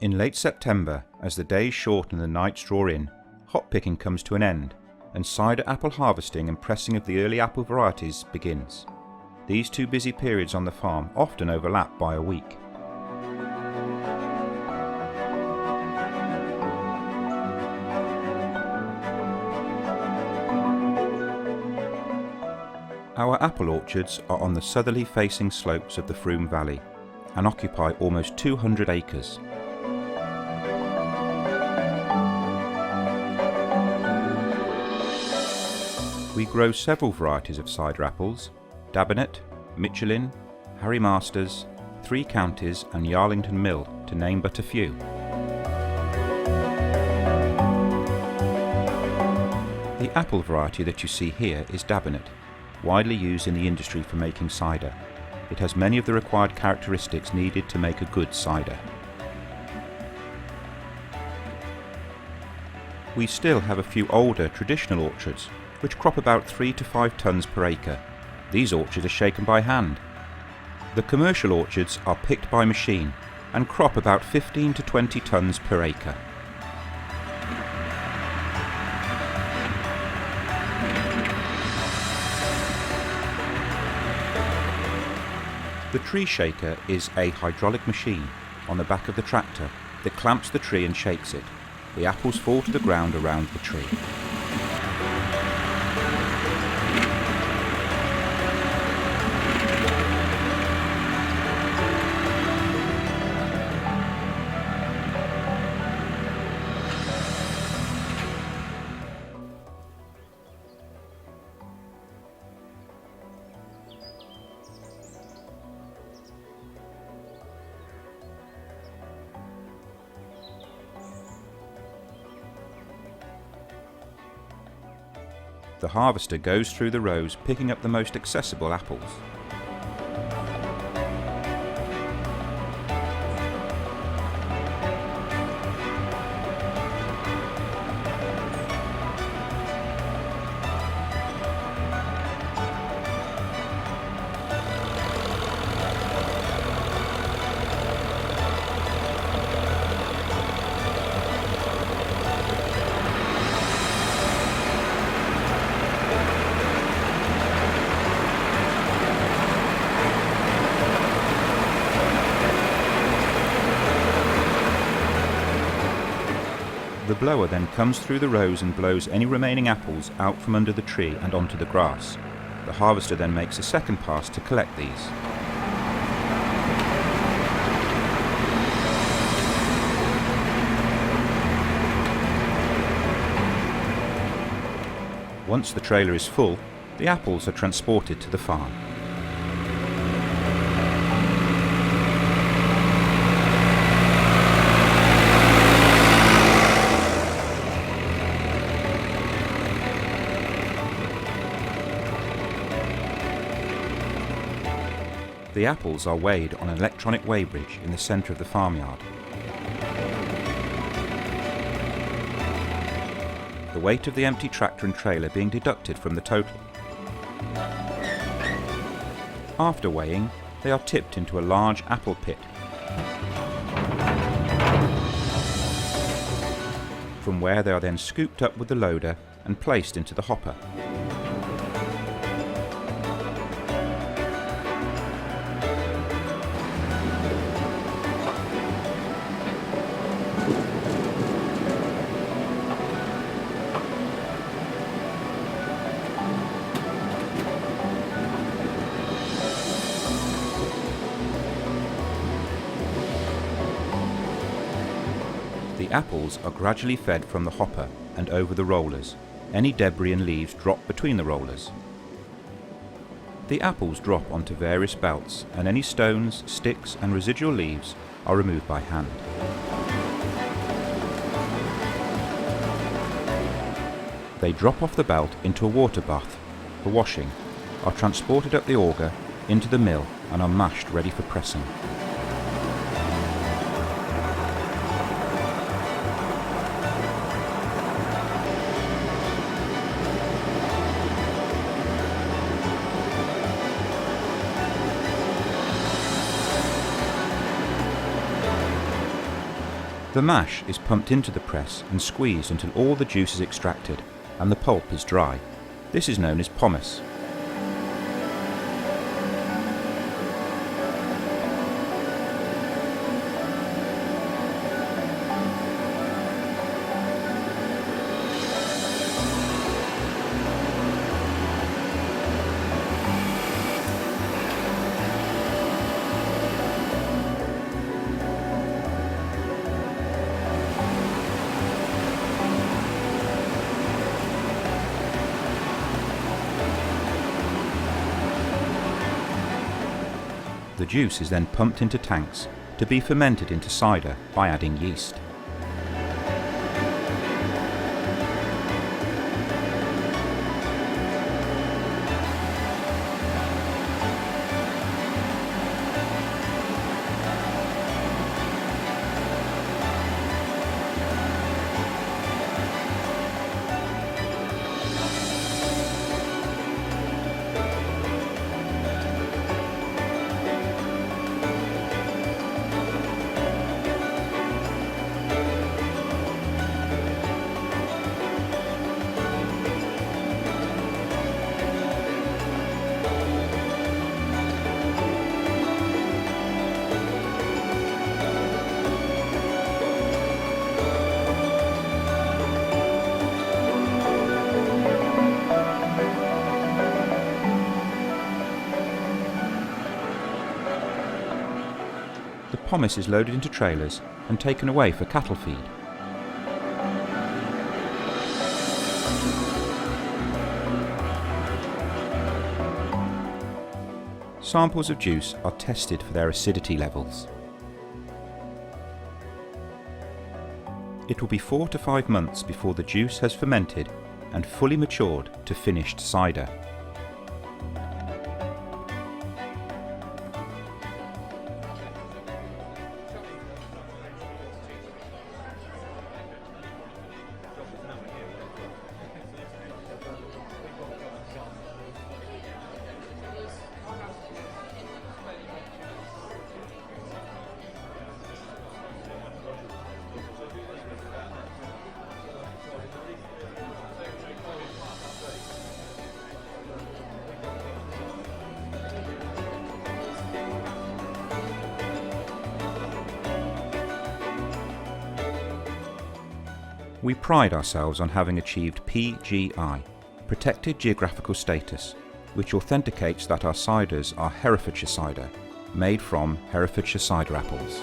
In late September, as the days shorten and the nights draw in, hop picking comes to an end, and cider apple harvesting and pressing of the early apple varieties begins. These two busy periods on the farm often overlap by a week. Our apple orchards are on the southerly facing slopes of the Froome Valley and occupy almost 200 acres. We grow several varieties of cider apples: Dabinet, Michelin, Harry Masters, Three Counties and Yarlington Mill, to name but a few. The apple variety that you see here is Dabinet, widely used in the industry for making cider. It has many of the required characteristics needed to make a good cider. We still have a few older traditional orchards which crop about 3 to 5 tonnes per acre. These orchards are shaken by hand. The commercial orchards are picked by machine and crop about 15 to 20 tonnes per acre. The tree shaker is a hydraulic machine on the back of the tractor that clamps the tree and shakes it. The apples fall to the ground around the tree. The harvester goes through the rows picking up the most accessible apples. The blower then comes through the rows and blows any remaining apples out from under the tree and onto the grass. The harvester then makes a second pass to collect these. Once the trailer is full, the apples are transported to the farm. The apples are weighed on an electronic weighbridge in the centre of the farmyard. The weight of the empty tractor and trailer being deducted from the total. After weighing, they are tipped into a large apple pit. From where they are then scooped up with the loader and placed into the hopper. The apples are gradually fed from the hopper and over the rollers. Any debris and leaves drop between the rollers. The apples drop onto various belts, and any stones, sticks and residual leaves are removed by hand. They drop off the belt into a water bath for washing, are transported up the auger into the mill and are mashed ready for pressing. The mash is pumped into the press and squeezed until all the juice is extracted and the pulp is dry. This is known as pomace. The juice is then pumped into tanks to be fermented into cider by adding yeast. The pomace is loaded into trailers and taken away for cattle feed. Samples of juice are tested for their acidity levels. It will be 4 to 5 months before the juice has fermented and fully matured to finished cider. We pride ourselves on having achieved PGI, Protected Geographical Status, which authenticates that our ciders are Herefordshire cider, made from Herefordshire cider apples.